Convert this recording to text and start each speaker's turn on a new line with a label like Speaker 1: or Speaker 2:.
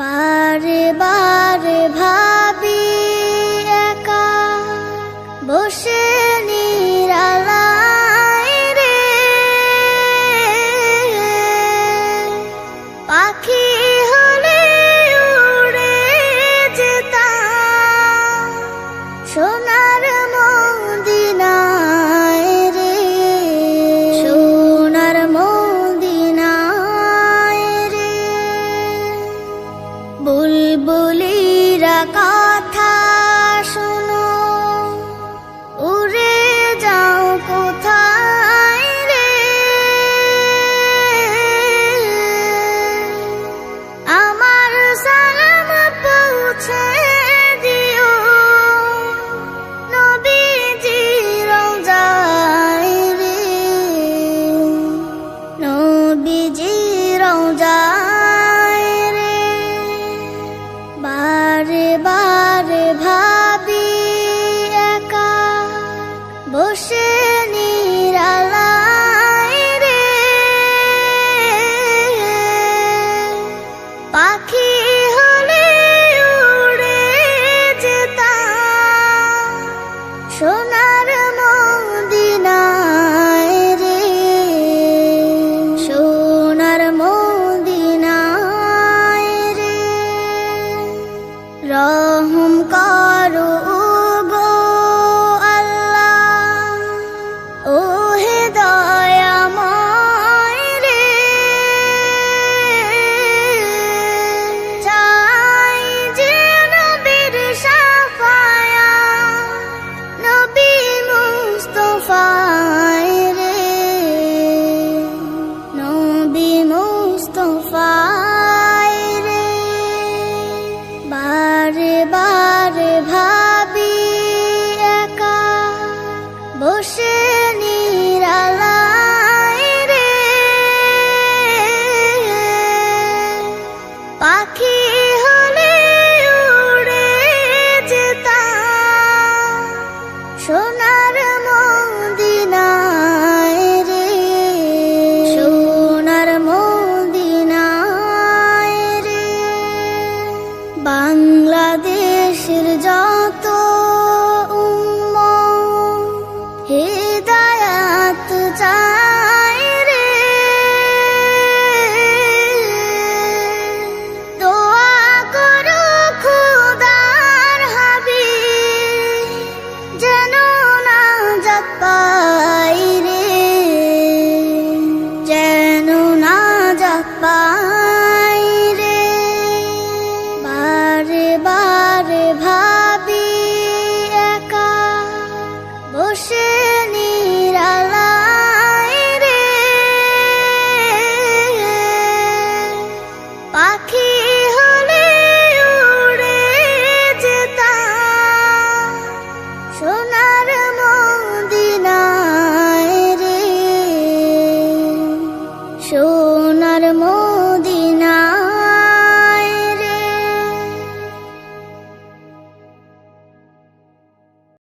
Speaker 1: বারে বারে ভাবি একা বসে নিরালায় রে, পাখি হলে উড়ে যেতাম সোনার মদিনায় রে, সোনার মদিনায় রে। বুলবুলিরা কথা শোনো, উড়ে যাও কোথায় রে, আমার সালাম পৌঁছে দিও নবীজি রওজায় রে, নবীজি রওজায় রে। বারে বারে ভাবি একা বসে নিরালায় রে, পাখি হলে উড়ে যেতাম সোনার মদিনায় রে, সোনার মদিনায় রে। রহম করো গো আল্লাহ, ওহে দয়াময় রে, চাই যে নবীর শাফায়াত, নবী মুস্তাফায় রে, নবী মুস্তাফায় রে। বারে বারে ভাবি একা বসে নিরালায় রে, পাখি হলে উড়ে যেতাম সোনার মদিনায় রে, সোনার মদিনায় রে। বাংলাদেশের যত উম্মত হিদায়াত চায় রে, দোয়া করো খোদার হাবিব যেন নাজাত পাই রে, যেন নাজাত পাই রে। বারে বারে ভাবি একা বসে নিরালায় রে, পাখি হলে উড়ে যেতাম সোনার মদিনায় রে, সোনার